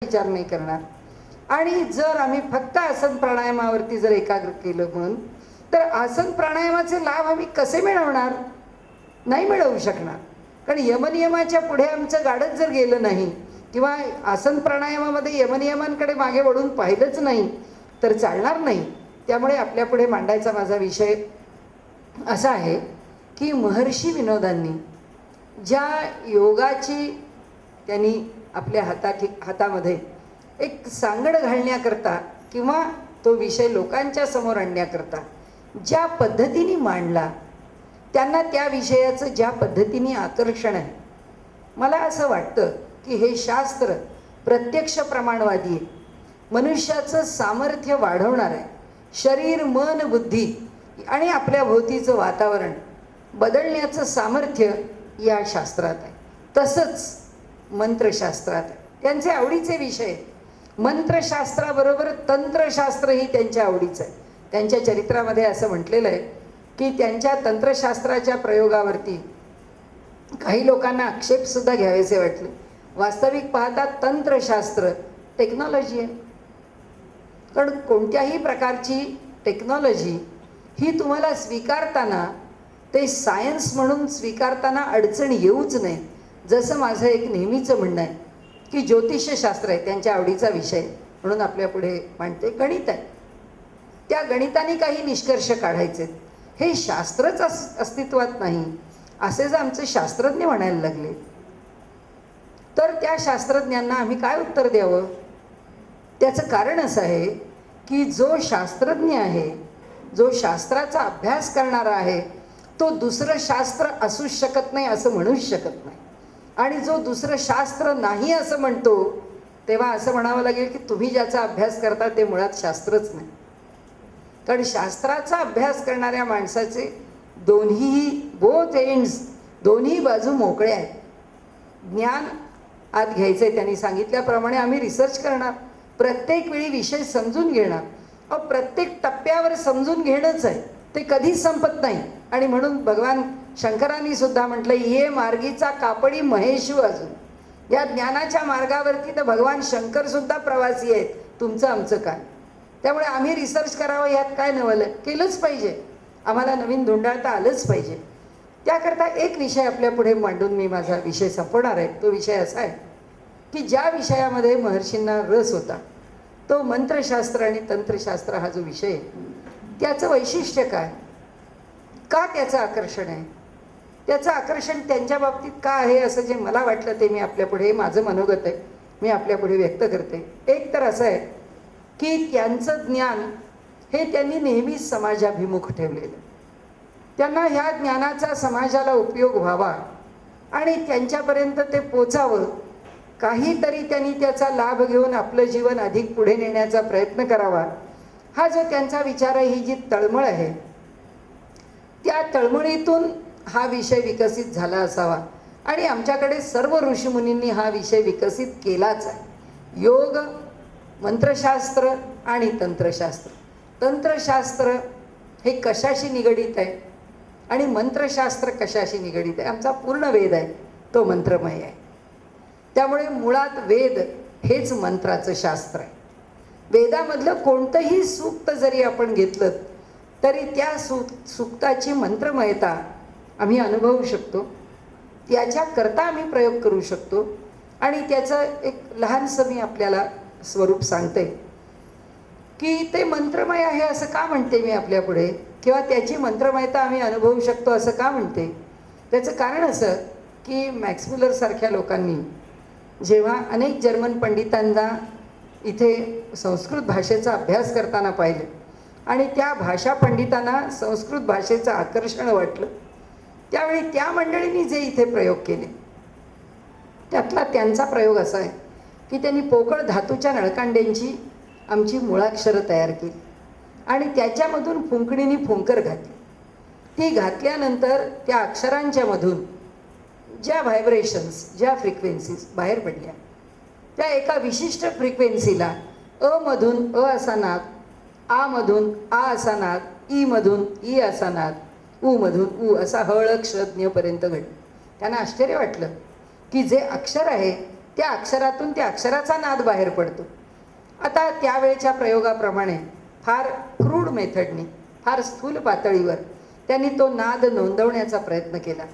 विचार नाही करणार। आणि जर आम्ही फक्त आसन प्राणायामावरती जर एकाग्र केलं म्हणून, तर आसन प्राणायामाचे लाभ आम्ही कसे मिळवणार? नाही मिळवू शकणार। कारण यमनियमाच्या पुढे आमचं गाडच जर गेलं नाही किंवा आसन प्राणायामामध्ये यमनियमांकडे मागे वळून पाहिलंच नाही तर चालणार नाही। त्यामुळे आपल्यापुढे मांडायचा माझा विषय असा आहे की महर्षी विनोदांनी ज्या योगाची त्यांनी आपल्या हातामध्ये एक सांगड घालण्याकरता किंवा तो विषय लोकांच्या समोर आणण्याकरता ज्या पद्धतीने मांडला, त्यांना त्या विषयाचं ज्या पद्धतीने आकर्षण आहे, मला असं वाटतं की हे शास्त्र प्रत्यक्ष प्रमाणवादी आहे, मनुष्याचं सामर्थ्य वाढवणार आहे, शरीर मन बुद्धी आणि आपल्या भोवतीचं वातावरण बदलण्याचं सामर्थ्य या शास्त्रात आहे। तसंच मंत्रशास्त्रात आहे। त्यांचे आवडीचे विषय मंत्रशास्त्राबरोबर तंत्रशास्त्रही त्यांच्या आवडीचं आहे। त्यांच्या चरित्रामध्ये असं म्हटलेलं आहे की त्यांच्या तंत्रशास्त्राच्या प्रयोगावरती काही लोकांना आक्षेपसुद्धा घ्यावेसे वाटले। वास्तविक पाहता तंत्रशास्त्र टेक्नॉलॉजी आहे, कारण कोणत्याही प्रकारची टेक्नॉलॉजी ही तुम्हाला स्वीकारताना ते सायन्स म्हणून स्वीकारताना अडचण येऊच नये। जसं माझं एक नेहमीचं म्हणणं आहे की ज्योतिषशास्त्र आहे त्यांच्या आवडीचा विषय म्हणून आपल्यापुढे मांडते, गणित आहे, त्या गणिताने काही निष्कर्ष काढायचे, हे शास्त्रच अस्तित्वात नाही असे जर आमचे शास्त्रज्ञ म्हणायला लागले तर त्या शास्त्रज्ञांना आम्ही काय उत्तर द्यावं? त्याचं कारण असं आहे की जो शास्त्रज्ञ आहे, जो शास्त्राचा अभ्यास करणारा आहे, तो दुसरं शास्त्र असूच शकत नाही असं म्हणूच शकत नाही। आणि जो दुसरं शास्त्र नाही असं म्हणतो तेव्हा असं म्हणावं लागेल की तुम्ही ज्याचा अभ्यास करता ते मुळात शास्त्रच नाही। कारण शास्त्राचा अभ्यास करणाऱ्या माणसाचे दोन्हीही बोथ एंड्स, दोन्ही बाजू मोकळे आहेत। ज्ञान आत घ्यायचं आहे, त्यांनी सांगितल्याप्रमाणे आम्ही रिसर्च करणार, प्रत्येक वेळी विषय समजून घेणार, प्रत्येक टप्प्यावर समजून घेणंच आहे, ते कधीच संपत नाही। आणि म्हणून भगवान शंकरांनी सुद्धा म्हटलं, ये मार्गीचा कापडी महेशू अजून। या ज्ञानाच्या मार्गावरती तर भगवान शंकर सुद्धा प्रवासी आहेत, तुमचं आमचं काय? त्यामुळे आम्ही रिसर्च करावं यात काय नवलं, केलंच पाहिजे, आम्हाला नवीन धुंडाळता आलंच पाहिजे। त्याकरता एक विषय आपल्या पुढे मांडून मी माझा विषय संपवणार आहे। तो विषय असा आहे की ज्या विषयामध्ये महर्षींना रस होता तो मंत्रशास्त्र आणि तंत्रशास्त्र हा जो विषय आहे, त्याचं वैशिष्ट्य काय, का त्याचं आकर्षण आहे, त्याचं आकर्षण त्यांच्या बाबतीत का आहे असं जे मला वाटलं ते मी आपल्यापुढे, माझं मनोगत आहे, मी आपल्यापुढे व्यक्त करते। एक तर असं आहे की त्यांचं ज्ञान हे त्यांनी नेहमीच समाजाभिमुख ठेवलेलं, त्यांना ह्या ज्ञानाचा समाजाला उपयोग व्हावा आणि त्यांच्यापर्यंत ते पोचावं, काहीतरी त्यांनी त्याचा लाभ घेऊन आपलं जीवन अधिक पुढे नेण्याचा प्रयत्न करावा, हा जो त्यांचा विचार आहे, ही जी तळमळ आहे, त्या तळमळीतून हा विषय विकसित झाला असावा। आणि आमच्याकडे सर्व ऋषीमुनींनी हा विषय विकसित केलाच आहे। योग, मंत्रशास्त्र आणि तंत्रशास्त्र। तंत्रशास्त्र हे कशाशी निगडीत आहे आणि मंत्रशास्त्र कशाशी निगडीत आहे? आमचा पूर्ण वेद आहे तो मंत्रमय आहे। त्यामुळे मुळात वेद हेच मंत्राचं शास्त्र आहे। वेदामधलं कोणतंही सूक्त जरी आपण घेतलं तरी त्या सूक्ताची मंत्रमयता आम्ही अनुभवू शकतो, त्याच्याकरता आम्ही प्रयोग करू शकतो। आणि त्याचं एक लहानसं मी आपल्याला स्वरूप सांगते की ते मंत्रमय आहे असं का म्हणते मी आपल्यापुढे, किंवा त्याची मंत्रमयता आम्ही अनुभवू शकतो असं का म्हणते? त्याचं कारण असं की मॅक्स सारख्या लोकांनी जेव्हा अनेक जर्मन पंडितांना इथे संस्कृत भाषेचा अभ्यास करताना पाहिलं आणि त्या भाषा पंडितांना संस्कृत भाषेचं आकर्षण वाटलं, त्यावेळी त्या मंडळींनी जे इथे प्रयोग केले त्यातला त्यांचा प्रयोग असा आहे की त्यांनी पोकळ धातूच्या नळकांड्यांची आमची मुळाक्षरं तयार केली आणि त्याच्यामधून फुंकणीने फुंकर घातली। ती घातल्यानंतर त्या अक्षरांच्या मधून ज्या व्हायब्रेशन्स, ज्या फ्रिक्वेन्सीज बाहेर पडल्या, त्या एका विशिष्ट फ्रिक्वेन्सीला अ मधून अ असा नाद, आ मधून आ असा नाद, ई मधून ई असा नाद, ऊ मधून ऊ असा हळ क्षज्ञपर्यंत घडलं। त्यांना आश्चर्य वाटलं की जे अक्षर आहे त्या अक्षरातून त्या अक्षराचा नाद बाहेर पडतो. आता त्यावेळच्या प्रयोगाप्रमाणे फार क्रूड मेथडनी, फार स्थूल पातळीवर त्यांनी तो नाद नोंदवण्याचा प्रयत्न केला.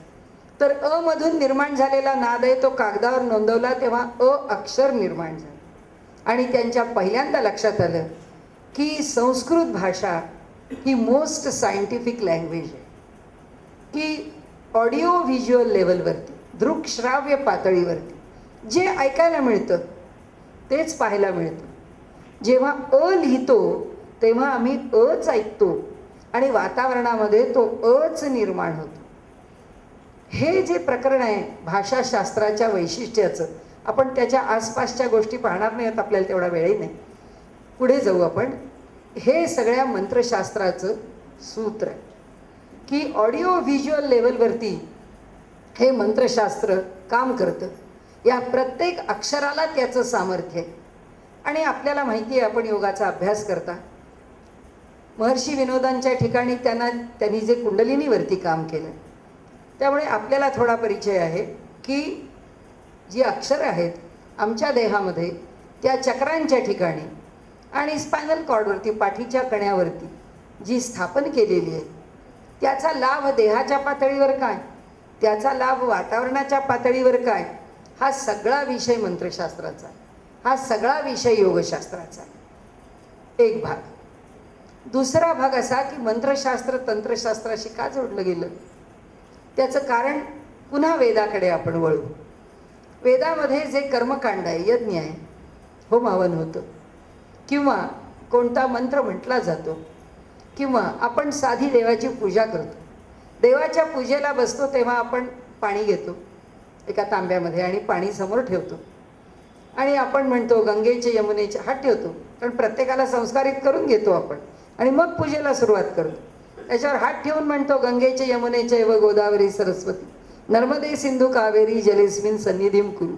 तर अ मधून निर्माण झालेला नाद आहे तो कागदावर नोंदवला तेव्हा अ अक्षर निर्माण झालं. आणि त्यांच्या पहिल्यांदा लक्षात आलं की संस्कृत भाषा ही मोस्ट सायंटिफिक लँग्वेज आहे, की ऑडिओ व्हिज्युअल लेवलवरती, दृकश्राव्य पातळीवरती जे ऐकायला मिळतं तेच पाहायला मिळतं. जेव्हा अ लिहितो तेव्हा आम्ही अच ऐकतो आणि वातावरणामध्ये तो अच निर्माण होतो. हे जे प्रकरण आहे भाषाशास्त्राच्या वैशिष्ट्याचं, आपण त्याच्या आसपासच्या गोष्टी पाहणार नाहीत, आपल्याला तेवढा वेळही नाही, पुढे जाऊ आपण. हे सगळ्या मंत्रशास्त्राचं सूत्र आहे की ऑडिओ व्हिज्युअल लेवलवरती हे मंत्रशास्त्र काम करतं. या प्रत्येक अक्षराला त्याचं सामर्थ्य आहे. आणि आपल्याला माहिती आहे, आपण योगाचा अभ्यास करता, महर्षी विनोदांच्या ठिकाणी त्यांनी जे कुंडलिनीवरती काम केलं, त्यामुळे आपल्याला थोडा परिचय आहे की जी अक्षरं आहेत आमच्या देहामध्ये त्या चक्रांच्या ठिकाणी आणि स्पायनल कॉर्डवरती, पाठीच्या कण्यावरती जी स्थापन केलेली आहे, त्याचा लाभ देहाच्या पातळीवर काय, त्याचा लाभ वातावरणाच्या पातळीवर काय, हा सगळा विषय मंत्रशास्त्राचा, हा सगळा विषय योगशास्त्राचा एक भाग. दुसरा भाग असा की मंत्रशास्त्र तंत्रशास्त्राशी का जोडलं गेलं, त्याचं कारण पुन्हा वेदाकडे आपण वळू. वेदामध्ये जे कर्मकांड आहे, यज्ञ आहे, होम हवन होतं, किंवा कोणता मंत्र म्हटला जातो, किंवा आपण साधी देवाची पूजा करतो. देवाच्या पूजेला बसतो तेव्हा आपण पाणी घेतो एका तांब्यामध्ये आणि पाणी समोर ठेवतो आणि आपण म्हणतो गंगेचे यमुनेचे, हात ठेवतो, कारण प्रत्येकाला संस्कारित करून घेतो आपण आणि मग पूजेला सुरुवात करतो. त्याच्यावर हात ठेवून म्हणतो गंगेचे यमुनेचे व गोदावरी सरस्वती नर्मदे सिंधू कावेरी जलेस्मिन सन्निधीम कुरु.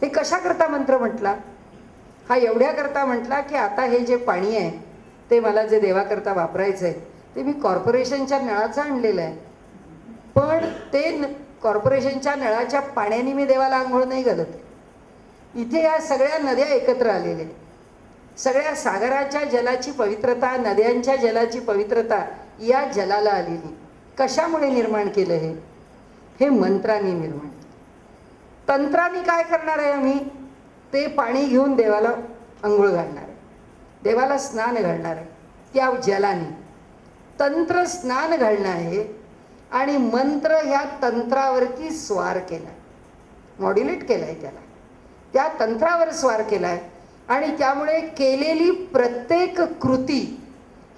हे कशाकरता मंत्र म्हटला, हा एवढ्याकरता म्हटला की आता हे जे पाणी आहे ते मला जे देवाकरता वापरायचं आहे ते मी कॉर्पोरेशनच्या नळाचं आणलेलं आहे, पण ते कॉर्पोरेशनच्या नळाच्या पाण्याने मी देवाला आंघोळ नाही घालत. इथे या सगळ्या नद्या एकत्र आलेल्या, सगळ्या सागराच्या जलाची पवित्रता, नद्यांच्या जलाची पवित्रता या जलाला आलेली. कशामुळे निर्माण केलं हे मंत्रांनी निर्माण केलं. तंत्रांनी काय करणार आहे, आम्ही ते पाणी घेऊन देवाला आंघोळ घालणार आहे, देवाला स्नान घालणार आहे त्या जलाने. तंत्र स्नान घालणं आहे आणि मंत्र ह्या तंत्रावरती स्वार केला, मॉड्युलेट केला आहे, त्याला त्या तंत्रावर स्वार केला आहे. आणि त्यामुळे केलेली प्रत्येक कृती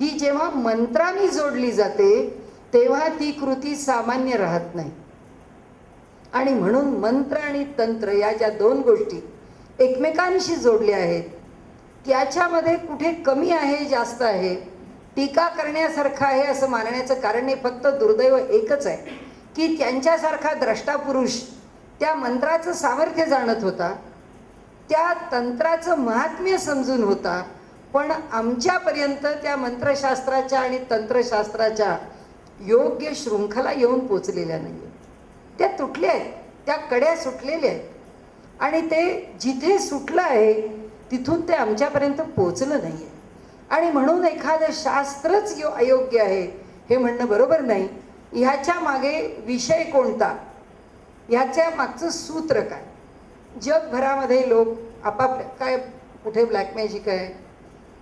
ही जेव्हा मंत्रांनी जोडली जाते तेव्हा ती कृती सामान्य राहत नाही. आणि म्हणून मंत्र आणि तंत्र या ज्या दोन गोष्टी एकमेकांशी जोडल्या आहेत, त्याच्यामध्ये कुठे कमी आहे जास्त आहे, टीका करण्यासारखं आहे असं मानण्याचं कारण नाही. फक्त दुर्दैव एकच आहे की त्यांच्यासारखा द्रष्टा पुरुष त्या मंत्राचं सामर्थ्य जाणत होता, त्या तंत्राचं महात्म्य समजून होता, पण आमच्यापर्यंत त्या मंत्रशास्त्राच्या आणि तंत्रशास्त्राच्या योग्य शृंखला येऊन पोचलेल्या नाही. त्या तुटल्या आहेत, त्या कड्या सुटलेल्या आहेत आणि ते जिथे सुटलं आहे तिथून ते आमच्यापर्यंत पोचलं नाही आहे. आणि म्हणून एखादं शास्त्रच अयोग्य आहे हे म्हणणं बरोबर नाही. ह्याच्या मागे विषय कोणता, ह्याच्या मागचं सूत्र काय. जगभरामध्ये लोक आपापल्या काय, कुठे ब्लॅक मॅजिक आहे,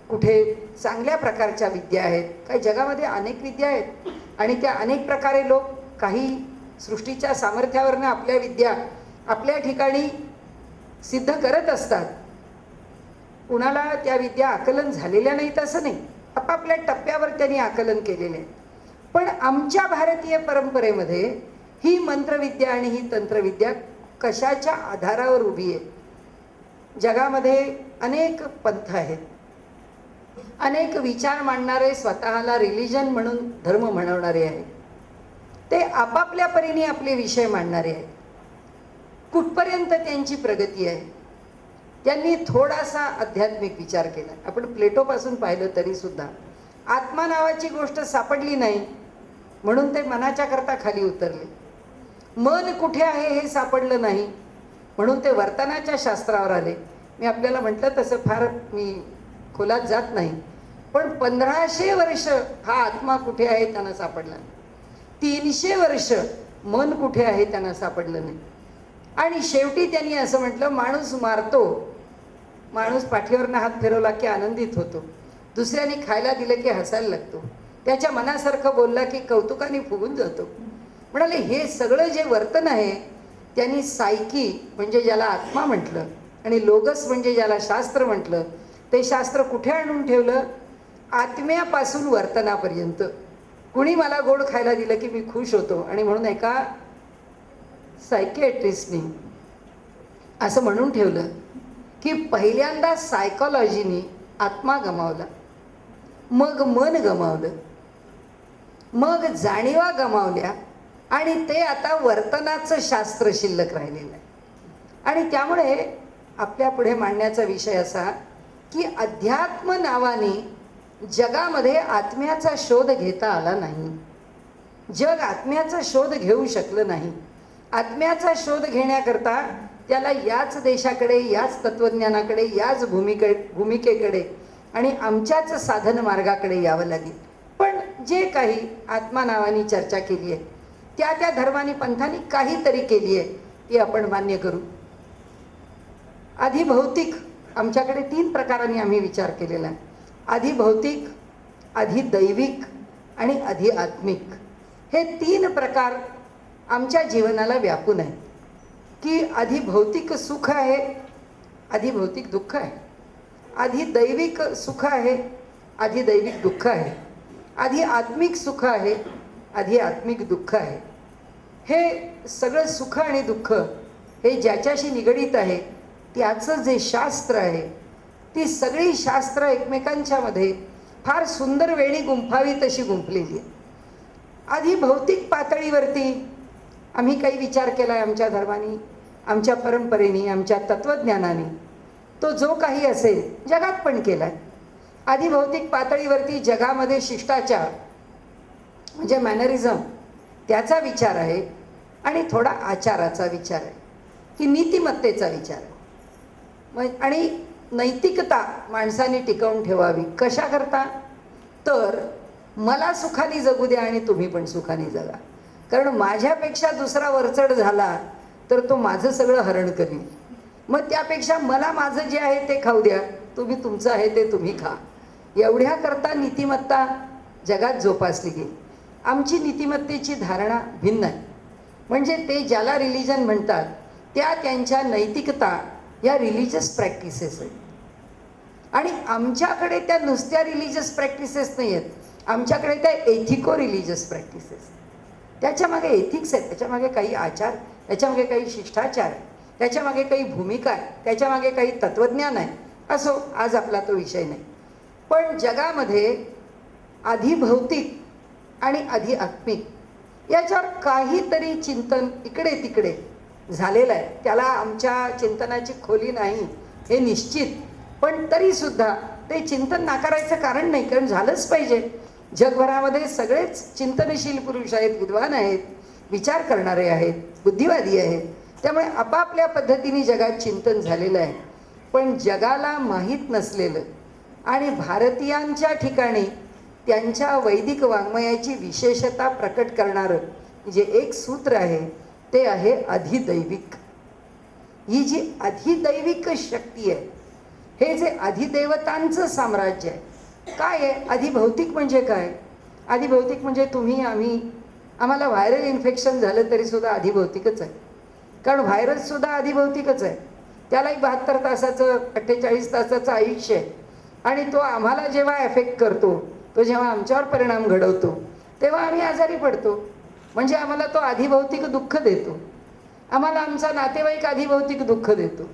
कुठे चांगल्या प्रकारच्या विद्या आहेत, काही जगामध्ये अनेक विद्या आहेत आणि त्या अनेक प्रकारे लोक काही सृष्टीच्या सामर्थ्यावरनं आपल्या विद्या आपल्या ठिकाणी सिद्ध करत असतात. कुणाला त्या विद्या आकलन झालेल्या नाहीत असं नाही, आपापल्या टप्प्यावर त्यांनी आकलन केलेले आहे. पण आमच्या भारतीय परंपरेमध्ये ही मंत्रविद्या आणि ही तंत्रविद्या कशाच्या आधारावर उभी आहे. जगामध्ये अनेक पंथ आहेत, अनेक विचार मांडणारे, स्वतःला रिलिजन म्हणून धर्म म्हणवणारे आहेत, ते आपापल्या परीने आपले विषय मांडणारे आहेत. कुठपर्यंत त्यांची प्रगती आहे, त्यांनी थोडासा आध्यात्मिक विचार केला. आपण प्लेटोपासून पाहिलं तरी सुद्धा आत्मा नावाची गोष्ट सापडली नाही म्हणून ते मनाच्या करता खाली उतरले. मन कुठे आहे हे सापडलं नाही म्हणून ते वर्तनाच्या शास्त्रावर आले. मी आपल्याला म्हटलं तसं फार मी खोलात जात नाही, पण 1500 वर्ष हा आत्मा कुठे आहे त्यांना सापडला नाही. 300 वर्ष मन कुठे आहे त्यांना सापडलं नाही. आणि शेवटी त्यांनी असं म्हटलं, माणूस मारतो, माणूस पाठीवरनं हात फिरवला की आनंदित होतो, दुसऱ्याने खायला दिलं की हसायला लागतो, त्याच्या मनासारखं बोलला की कौतुकाने फुगून जातो. म्हणाले हे सगळं जे वर्तन आहे त्यांनी सायकी म्हणजे ज्याला आत्मा म्हटलं आणि लोगस म्हणजे ज्याला शास्त्र म्हटलं, ते शास्त्र कुठे आणून ठेवलं? आत्म्यापासून वर्तनापर्यंत. कुणी मला गोड खायला दिलं की मी खुश होतो, आणि म्हणून एका सायकियाट्रिस्टनी असं म्हणून ठेवलं की पहिल्यांदा सायकॉलॉजीनी आत्मा गमावला, मग मन गमावलं, मग जाणीवा गमावल्या, आणि ते आता वर्तनाचं शास्त्र शिल्लक राहिलेलं आहे. आणि त्यामुळे आपल्या पुढे मांडण्याचा विषय असा की अध्यात्म नावाने जगामध्ये आत्म्याचा शोध घेता आला नाही. जग आत्म्याचा शोध घेऊ शकलं नाही. आत्म्याचा शोध घेण्याकरता त्याला याच देशाकडे, याच तत्त्वज्ञानाकडे, याच भूमिकेकडे आणि आमच्याच साधन मार्गाकडे यावं लागेल. पण जे काही आत्मा नावाने चर्चा केली आहे त्या त्या धर्मानी पंथांनी काहीतरी केली आहे ती आपण मान्य करू. आधी भौतिक, आमच्याकडे 3 प्रकारांनी आम्ही विचार केलेला आहे. आधी भौतिक, आधी दैविक आणि आधी आत्मिक. हे 3 प्रकार आमच्या जीवनाला व्यापून आहेत की आधी भौतिक सुख आहे, आधी भौतिक दुःख आहे, आधी दैविक सुख आहे, आधी दैविक दुःख आहे, आधी आत्मिक सुख आहे, आधी आत्मिक दुःख आहे. हे सगळं सुख आणि दुःख हे ज्याच्याशी निगडीत आहे त्याचं जे शास्त्र आहे, ती सगळी शास्त्र एकमेकांच्या मध्ये फार सुंदर वेळी गुंफावी तशी गुंफलेली आहे. आधी भौतिक पातळीवरती आम्ही काही विचार केला आहे आमच्या धर्मानी, आमच्या परंपरेनी, आमच्या तत्त्वज्ञानाने, तो जो काही असेल जगात पण केला आहे. आधी भौतिक पातळीवरती जगामध्ये शिष्टाचार म्हणजे मॅनरिझम त्याचा विचार आहे, आणि थोडा आचाराचा विचार आहे की नीतिमत्तेचा विचार आहे. आणि नैतिकता माणसाने टिकवून ठेवावी. कशा करता? तर मला सुखाने जगू द्या आणि तुम्ही पण सुखाने जगा, कारण माझ्यापेक्षा दुसरा वरचढ झाला तर तो माझं सगळं हरण करील. मग त्यापेक्षा मला माझं जे आहे ते खाऊ द्या, तुम्ही तुमचं आहे ते तुम्ही खा. एवढ्याकरता नीतिमत्ता जगात जोपासली गेली. आमची नीतिमत्तेची धारणा भिन्न आहे. म्हणजे ते ज्याला रिलिजन म्हणतात त्या त्यांच्या नैतिकता या रिलिजियस प्रॅक्टिसेस आहेत, आणि आमच्याकडे त्या नुसत्या रिलिजियस प्रॅक्टिसेस नाही आहेत, आमच्याकडे त्या एथिको रिलिजियस प्रॅक्टिसेस. त्याच्यामागे एथिक्स आहेत, त्याच्यामागे काही आचार, त्याच्यामागे काही शिष्टाचार आहे, त्याच्यामागे काही भूमिका आहे, त्याच्यामागे काही तत्त्वज्ञान आहे. असो, आज आपला तो विषय नाही. पण जगामध्ये आधी भौतिक आणि आधी आत्मिक याच्यावर काहीतरी चिंतन इकडे तिकडे झालेलं आहे. त्याला आमच्या चिंतनाची खोली नाही हे निश्चित, पण तरीसुद्धा ते चिंतन नाकारायचं कारण नाही, कारण झालंच पाहिजे. जगभरामध्ये सगळेच चिंतनशील पुरुष आहेत, विद्वान आहेत, विचार करणारे आहेत, बुद्धिवादी आहेत. त्यामुळे आपापल्या पद्धतीने जगात चिंतन झालेलं आहे. पण जगाला माहीत नसलेलं आणि भारतीयांच्या ठिकाणी त्यांच्या वैदिक वाङ्मयाची विशेषता प्रकट करणारं जे एक सूत्र आहे ते आहे अधिदैविक. ही जी अधिदैविक शक्ती आहे, हे जे अधिदेवतांचं साम्राज्य आहे. काय आहे अधिभौतिक म्हणजे? काय अधिभौतिक म्हणजे तुम्ही आम्हाला व्हायरल इन्फेक्शन झालं तरीसुद्धा अधिभौतिकच आहे, कारण व्हायरससुद्धा अधिभौतिकच आहे. त्यालाही 72 तासाचं 48 तासाचं आयुष्य आहे, आणि तो आम्हाला जेव्हा एफेक्ट करतो, तो जेव्हा आमच्यावर परिणाम घडवतो तेव्हा आम्ही आजारी पडतो. म्हणजे आम्हाला तो अधिभौतिक दुःख देतो, आम्हाला आमचा नातेवाईक अधिभौतिक दुःख देतो,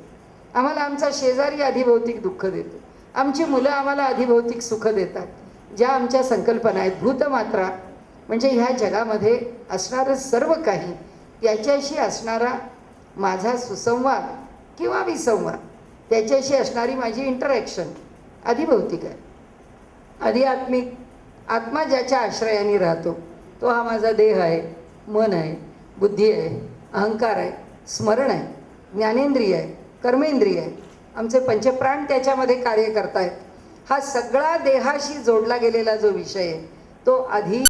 आम्हाला आमचा शेजारी अधिभौतिक दुःख देतो, आमची मुलं आम्हाला अधिभौतिक सुख देतात. ज्या आमच्या संकल्पना आहेत, भूतमात्रा म्हणजे ह्या जगामध्ये असणारं सर्व काही, त्याच्याशी असणारा माझा सुसंवाद किंवा विसंवाद, त्याच्याशी असणारी माझी इंटरॅक्शन अधिभौतिक आहे. आध्यात्मिक आत्मा ज्याच्या आश्रयाने राहतो तो हा माझा देह आहे, मन आहे, बुद्धी आहे, अहंकार आहे, स्मरण आहे. ज्ञानेंद्रिय आहे, कर्मेंद्रिय आहे, आमचे पंचप्राण त्याच्यामध्ये कार्य करतायत. हा सगळा देहाशी जोडला गेलेला जो विषय आहे तो आधी